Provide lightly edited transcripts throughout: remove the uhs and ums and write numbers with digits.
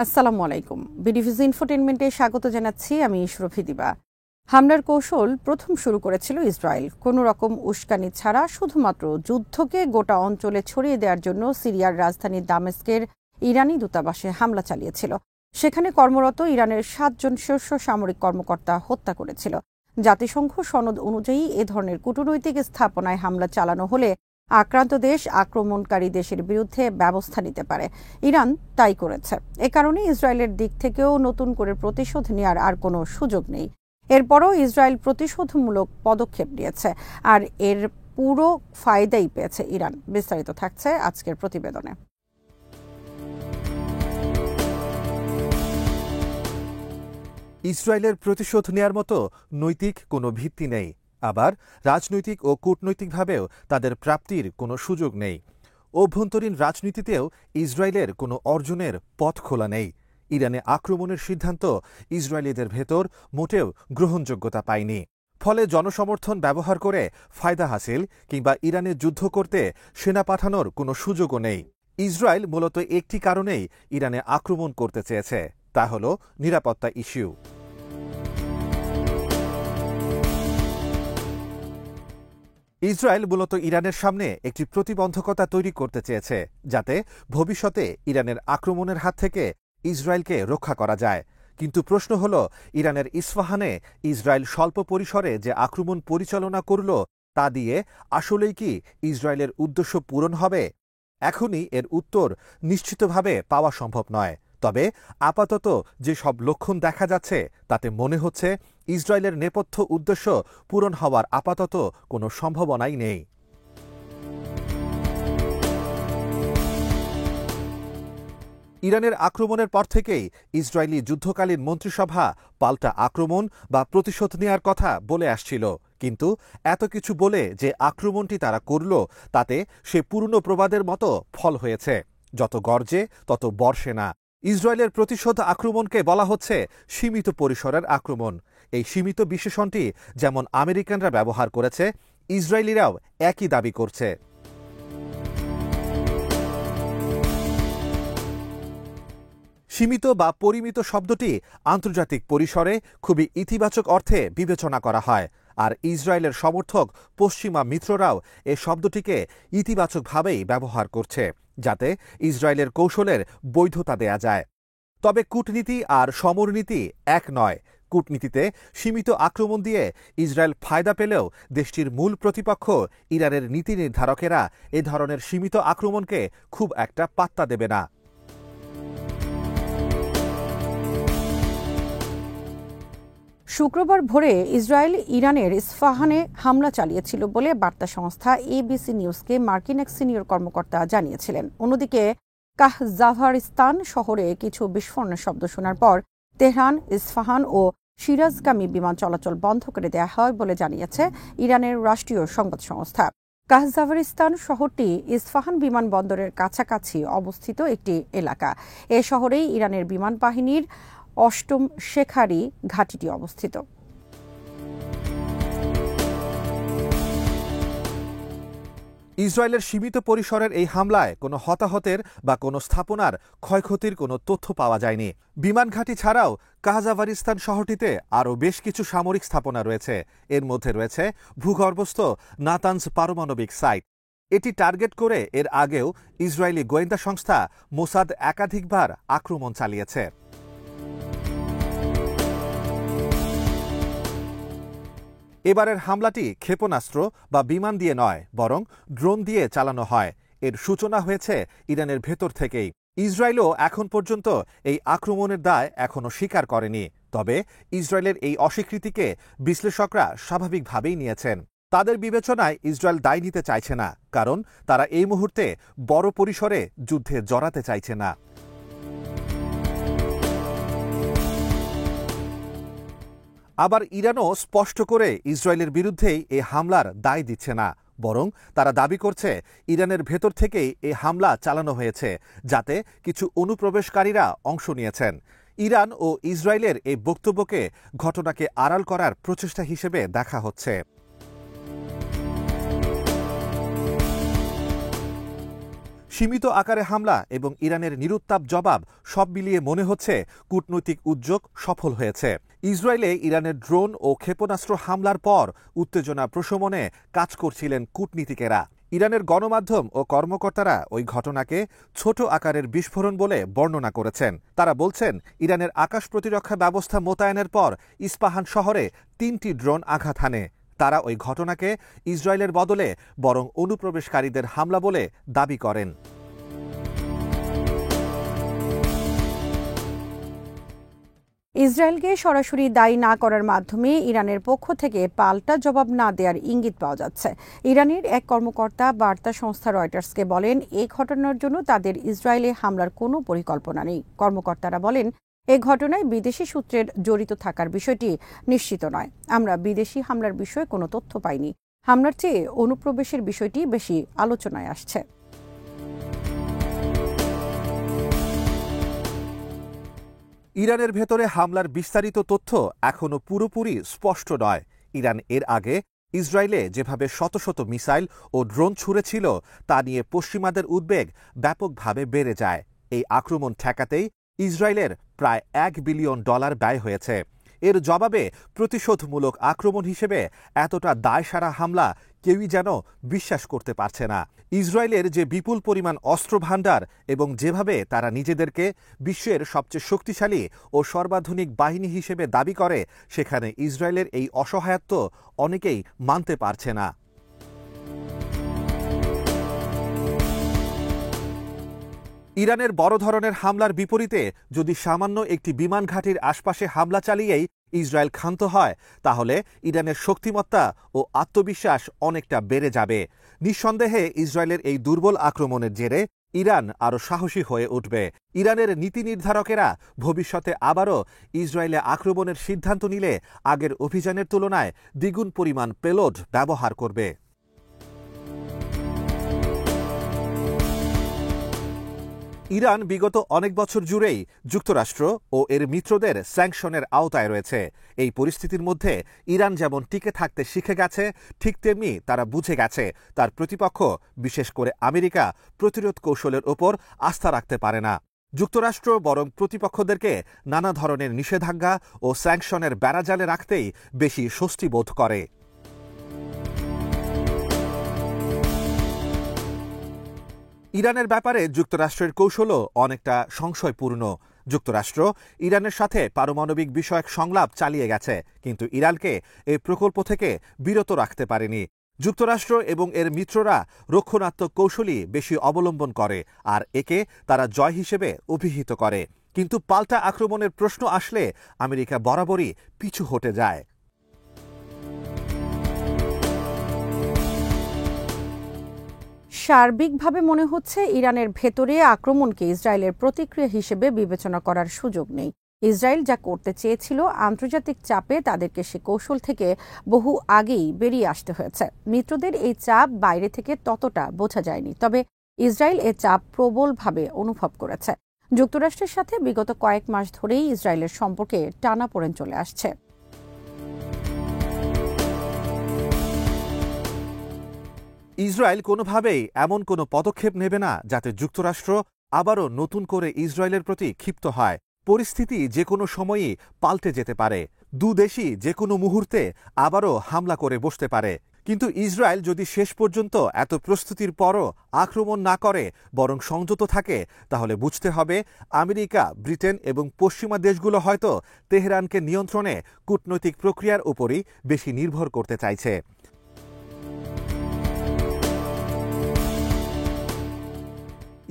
আসসালামু আলাইকুম। বিডিভিজ ইনফোটেনমেন্টে স্বাগত জানাচ্ছি। আমি ইশরফি দিবা। হামলার কৌশল প্রথম শুরু করেছিল ইসরায়েল। কোনো রকম উস্কানি ছাড়া শুধুমাত্র যুদ্ধকে গোটা অঞ্চলে ছড়িয়ে দেওয়ার জন্য সিরিয়ার রাজধানী দামেস্কের ইরানি দূতাবাসে হামলা চালিয়েছিল। সেখানে কর্মরত ইরানের 7 জন শীর্ষ সামরিক কর্মকর্তা হত্যা করেছিল। জাতিসংঘ সনদ অনুযায়ী এ ধরনের কূটনৈতিক স্থাপনায় হামলা চালানো হলে আক্রান্ত দেশ আক্রমণকারী দেশের বিরুদ্ধে ব্যবস্থা নিতে পারে। ইরান তাই করেছে। এ কারণে ইসরায়েলের দিক থেকেও নতুন করে প্রতিশোধ নেওয়ার আর কোনো সুযোগ নেই। এরপরও ইসরায়েল প্রতিশোধমূলক পদক্ষেপ নিয়েছে, আর এর পুরো ফায়দাই পেয়েছে ইরান। বিস্তারিত থাকছে আজকের প্রতিবেদনে। ইসরায়েলের প্রতিশোধ নেয়ার মতো নৈতিক কোনো ভিত্তি নেই, আবার রাজনৈতিক ও কূটনৈতিকভাবেও তাদের প্রাপ্তির কোনো সুযোগ নেই। অভ্যন্তরীণ রাজনীতিতেও ইসরায়েলের কোনো অর্জনের পথ খোলা নেই। ইরানে আক্রমণের সিদ্ধান্ত ইসরায়েলিদের ভেতর মোটেও গ্রহণযোগ্যতা পায়নি। ফলে জনসমর্থন ব্যবহার করে ফায়দা হাসিল কিংবা ইরানে যুদ্ধ করতে সেনা পাঠানোর কোনো সুযোগও নেই। ইসরায়েল মূলত একটি কারণেই ইরানে আক্রমণ করতে চেয়েছে, তা হল নিরাপত্তা ইস্যু। ইসরায়েল মূলত ইরানের সামনে একটি প্রতিবন্ধকতা তৈরি করতে চেয়েছে, যাতে ভবিষ্যতে ইরানের আক্রমণের হাত থেকে ইসরায়েলকে রক্ষা করা যায়। কিন্তু প্রশ্ন হল, ইরানের ইস্ফাহানে ইসরায়েল স্বল্প পরিসরে যে আক্রমণ পরিচালনা করল, তা দিয়ে আসলেই কি ইসরায়েলের উদ্দেশ্য পূরণ হবে? এখনই এর উত্তর নিশ্চিতভাবে পাওয়া সম্ভব নয়। তবে আপাতত যে সব লক্ষণ দেখা যাচ্ছে, তাতে মনে হচ্ছে ইসরায়েলের নেপথ্য উদ্দেশ্য পূরণ হওয়ার আপাতত কোনো সম্ভাবনাই নেই। ইরানের আক্রমণের পর থেকেই ইসরায়েলি যুদ্ধকালীন মন্ত্রিসভা পাল্টা আক্রমণ বা প্রতিশোধ নেয়ার কথা বলে আসছিল। কিন্তু এত কিছু বলে যে আক্রমণটি তারা করল, তাতে সে পুরনো প্রবাদের মতো ফল হয়েছে, যত গর্জে তত বর্ষে না। ইসরায়েলের প্রতিশোধ আক্রমণকে বলা হচ্ছে সীমিত পরিসরের আক্রমণ। এই সীমিত বিশেষণটি যেমন আমেরিকানরা ব্যবহার করেছে, ইসরায়েলিরাও একই দাবি করছে। সীমিত বা পরিমিত শব্দটি আন্তর্জাতিক পরিসরে খুবই ইতিবাচক অর্থে বিবেচনা করা হয়, আর ইসরায়েলের সমর্থক পশ্চিমা মিত্ররাও এ শব্দটিকে ইতিবাচকভাবেই ব্যবহার করছে, যাতে ইসরায়েলের কৌশলের বৈধতা দেয়া যায়। তবে কূটনীতি আর সমরনীতি এক নয়। কূটনীতিতে সীমিত আক্রমণ দিয়ে ইসরায়েল ফায়দা পেলেও দেশটির মূল প্রতিপক্ষ ইরানের নীতি নির্ধারকেরা এ ধরনের সীমিত আক্রমণকে খুব একটা পাত্তা দেবে না। শুক্রবার ভোরে ইসরায়েল ইরানের ইস্ফাহানে হামলা চালিয়েছিল বলে বার্তা সংস্থা এবিসি নিউজকে মার্কিন এক সিনিয়র কর্মকর্তা জানিয়েছিলেন। অন্যদিকে কাহজাভারিস্তান শহরে কিছু বিস্ফোরণের শব্দ শোনার পর তেহরান, ইস্ফাহান ও সিরাজগামী বিমান চলাচল বন্ধ করে দেওয়া হয় বলে জানিয়েছে ইরানের রাষ্ট্রীয় সংবাদ সংস্থা। কাহজাভারিস্তান শহরটি ইস্ফাহান বিমানবন্দরের কাছাকাছি অবস্থিত একটি এলাকা। এ শহরেই ইরানের বিমান বাহিনীর 8ম শেখারি ঘাঁটিটি অবস্থিত। ইসরায়েলের সীমিত পরিসরের এই হামলায় কোনো হতাহতের বা কোনো স্থাপনার ক্ষয়ক্ষতির কোনো তথ্য পাওয়া যায়নি। বিমান ঘাঁটি ছাড়াও কাহজাভারিস্তান শহরটিতে আরও বেশ কিছু সামরিক স্থাপনা রয়েছে। এর মধ্যে রয়েছে ভূগর্ভস্থ নাতানজ পারমাণবিক সাইট। এটি টার্গেট করে এর আগেও ইসরায়েলি গোয়েন্দা সংস্থা মোসাদ একাধিকবার আক্রমণ চালিয়েছে। এবারের হামলাটি ক্ষেপণাস্ত্র বা বিমান দিয়ে নয়, বরং ড্রোন দিয়ে চালানো হয়। এর সূচনা হয়েছে ইরানের ভেতর থেকেই। ইসরায়েলও এখন পর্যন্ত এই আক্রমণের দায় এখনও স্বীকার করেনি। তবে ইসরায়েলের এই অস্বীকৃতিকে বিশ্লেষকরা স্বাভাবিকভাবেই নিয়েছেন। তাদের বিবেচনায় ইসরায়েল দায় নিতে চাইছে না, কারণ তারা এই মুহূর্তে বড় পরিসরে যুদ্ধে জড়াতে চাইছে না। আবার ইরানও স্পষ্ট করে ইসরায়েলের বিরুদ্ধেই এ হামলার দায় দিচ্ছে না, বরং তারা দাবি করছে ইরানের ভেতর থেকেই এ হামলা চালানো হয়েছে, যাতে কিছু অনুপ্রবেশকারীরা অংশ নিয়েছেন। ইরান ও ইসরায়েলের এই বক্তব্যকে ঘটনাকে আড়াল করার প্রচেষ্টা হিসেবে দেখা হচ্ছে। সীমিত আকারে হামলা এবং ইরানের নিরুত্তাপ জবাব সব মিলিয়ে মনে হচ্ছে কূটনৈতিক উদ্যোগ সফল হয়েছে। ইসরায়েলে ইরানের ড্রোন ও ক্ষেপণাস্ত্র হামলার পর উত্তেজনা প্রশমনে কাজ করছিলেন কূটনীতিকেরা। ইরানের গণমাধ্যম ও কর্মকর্তারা ওই ঘটনাকে ছোট আকারের বিস্ফোরণ বলে বর্ণনা করেছেন। তারা বলছেন, ইরানের আকাশ প্রতিরক্ষা ব্যবস্থা মোতায়েনের পর ইস্পাহান শহরে 3টি ড্রোন আঘাত হানে। তারা ওই ঘটনাকে ইসরায়েলের বদলে বরং অনুপ্রবেশকারীদের হামলা বলে দাবি করেন। ইসরায়েলকে সরাসরি দায়ী না করার মাধ্যমে ইরানের পক্ষ থেকে পাল্টা জবাব না দেওয়ার ইঙ্গিত পাওয়া যাচ্ছে। ইরানের এক কর্মকর্তা বার্তা সংস্থা রয়টার্সকে বলেন, এই ঘটনার জন্য তাদের ইসরায়েলে হামলার কোনো পরিকল্পনা নেই। কর্মকর্তারা বলেন, এ ঘটনায় বিদেশি সূত্রের জড়িত থাকার বিষয়টি নিশ্চিত নয়। আমরা বিদেশি হামলার বিষয়ে কোনো তথ্য পাইনি। হামলার চেয়ে অনুপ্রবেশের বিষয়টি বেশি আলোচনায় আসছে। ইরানের ভেতরে হামলার বিস্তারিত তথ্য এখনও পুরোপুরি স্পষ্ট নয়। ইরান এর আগে ইসরায়েলে যেভাবে শত শত মিসাইল ও ড্রোন ছুঁড়েছিল তা নিয়ে পশ্চিমাদের উদ্বেগ ব্যাপকভাবে বেড়ে যায়। এই আক্রমণ ঠেকাতেই ইসরায়েলের প্রায় $1 বিলিয়ন ব্যয় হয়েছে। এর জবাবে প্রতিশোধমূলক আক্রমণ হিসেবে এতটা দায়সারা হামলা কেউই যেন বিশ্বাস করতে পারছে না। ইসরায়েলের যে বিপুল পরিমাণ অস্ত্র ভাণ্ডার এবং যেভাবে তারা নিজেদেরকে বিশ্বের সবচেয়ে শক্তিশালী ও সর্বাধুনিক বাহিনী হিসেবে দাবি করে, সেখানে ইসরায়েলের এই অসহায়ত্ব অনেকেই মানতে পারছে না। ইরানের বড় ধরনের হামলার বিপরীতে যদি সামান্য একটি বিমান ঘাঁটির আশপাশে হামলা চালিয়েই ইসরায়েল ক্ষান্ত হয়, তাহলে ইরানের শক্তিমত্তা ও আত্মবিশ্বাস অনেকটা বেড়ে যাবে। নিঃসন্দেহে ইসরায়েলের এই দুর্বল আক্রমণের জেরে ইরান আরও সাহসী হয়ে উঠবে। ইরানের নীতি নির্ধারকেরা ভবিষ্যতে আবারও ইসরায়েলে আক্রমণের সিদ্ধান্ত নিলে আগের অভিযানের তুলনায় দ্বিগুণ পরিমাণ পেলোড ব্যবহার করবে। ইরান বিগত অনেক বছর জুড়েই যুক্তরাষ্ট্র ও এর মিত্রদের স্যাংশনের আওতায় রয়েছে। এই পরিস্থিতির মধ্যে ইরান যেমন টিকে থাকতে শিখে গেছে, ঠিক তেমনি তারা বুঝে গেছে তার প্রতিপক্ষ, বিশেষ করে আমেরিকা, প্রতিরোধ কৌশলের ওপর আস্থা রাখতে পারে না। যুক্তরাষ্ট্র বরং প্রতিপক্ষদেরকে নানা ধরনের নিষেধাজ্ঞা ও স্যাংশনের বেড়াজালে রাখতেই বেশি স্বস্তি বোধ করে। ইরানের ব্যাপারে যুক্তরাষ্ট্রের কৌশলও অনেকটা সংশয়পূর্ণ। যুক্তরাষ্ট্র ইরানের সাথে পারমাণবিক বিষয়ক সংলাপ চালিয়ে গেছে, কিন্তু ইরানকে এই প্রকল্প থেকে বিরত রাখতে পারেনি। যুক্তরাষ্ট্র এবং এর মিত্ররা রক্ষণাত্মক কৌশলই বেশি অবলম্বন করে, আর একে তারা জয় হিসেবে অভিহিত করে। কিন্তু পাল্টা আক্রমণের প্রশ্ন আসলে আমেরিকা বরাবরই পিছু হটে যায়। সার্বিকভাবে মনে হচ্ছে ইরানের ভেতরে আক্রমণকে ইসরায়েলের প্রতিক্রিয়া হিসেবে বিবেচনা করার সুযোগ নেই। ইসরায়েল যা করতে চেয়েছিল, আন্তর্জাতিক চাপে তাদেরকে সে কৌশল থেকে বহু আগেই বেরিয়ে আসতে হয়েছে। মিত্রদের এই চাপ বাইরে থেকে ততটা বোঝা যায়নি, তবে ইসরায়েল এ চাপ প্রবলভাবে অনুভব করেছে। যুক্তরাষ্ট্রের সাথে বিগত কয়েক মাস ধরেই ইসরায়েলের সম্পর্কে টানাপোড়েন চলে আসছে। ইসরায়েল কোনোভাবেই এমন কোনো পদক্ষেপ নেবে না যাতে যুক্তরাষ্ট্র আবারও নতুন করে ইসরায়েলের প্রতি ক্ষিপ্ত হয়। পরিস্থিতি যে কোনো সময়ই পাল্টে যেতে পারে। দুদেশই যে কোনো মুহূর্তে আবারও হামলা করে বসতে পারে। কিন্তু ইসরায়েল যদি শেষ পর্যন্ত এত প্রস্তুতির পরও আক্রমণ না করে, বরং সংযত থাকে, তাহলে বুঝতে হবে আমেরিকা, ব্রিটেন এবং পশ্চিমা দেশগুলো হয়তো তেহরানকে নিয়ন্ত্রণে কূটনৈতিক প্রক্রিয়ার উপরই বেশি নির্ভর করতে চাইছে।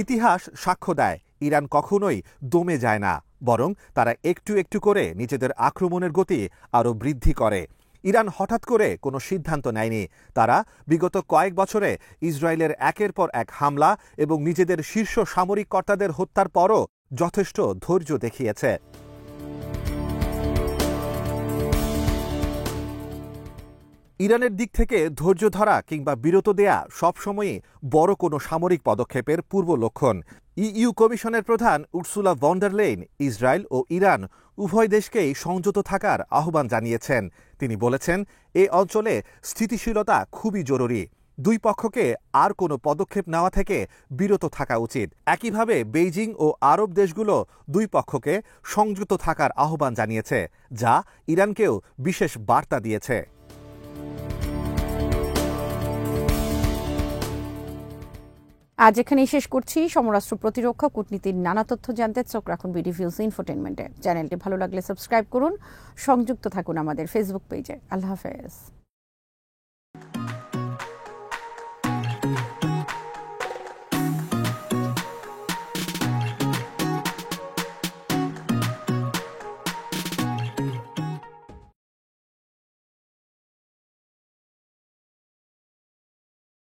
ইতিহাস সাক্ষ্য দেয়, ইরান কখনোই দমে যায় না, বরং তারা একটু একটু করে নিজেদের আক্রমণের গতি আরও বৃদ্ধি করে। ইরান হঠাৎ করে কোনো সিদ্ধান্ত নেয়নি। তারা বিগত কয়েক বছরে ইসরায়েলের একের পর এক হামলা এবং নিজেদের শীর্ষ সামরিক কর্তাদের হত্যার পরও যথেষ্ট ধৈর্য দেখিয়েছে। ইরানের দিক থেকে ধৈর্য ধরা কিংবা বিরত দেয়া সবসময়ই বড় কোনো সামরিক পদক্ষেপের পূর্ব লক্ষণ। ইইউ কমিশনের প্রধান Ursula von der Leyen Israel ও ইরান উভয় দেশকেই সংযত থাকার আহ্বান জানিয়েছেন। তিনি বলেছেন, এ অঞ্চলে স্থিতিশীলতা খুবই জরুরি। দুই পক্ষকে আর কোনো পদক্ষেপ নেওয়া থেকে বিরত থাকা উচিত। একইভাবে বেইজিং ও আরব দেশগুলো দুই পক্ষকে সংযুক্ত থাকার আহ্বান জানিয়েছে, যা ইরানকেও বিশেষ বার্তা দিয়েছে। আজ এখানেই শেষ করছি। সমরাষ্ট্র প্রতিরক্ষা কূটনীতির নানা তথ্য জানতে চোখ রাখুন বিডিভিউজ ইনফোটেইনমেন্টে। চ্যানেলটি ভালো লাগলে সাবস্ক্রাইব করুন, সংযুক্ত থাকুন আমাদের ফেসবুক পেজে। আল্লাহ হাফেজ।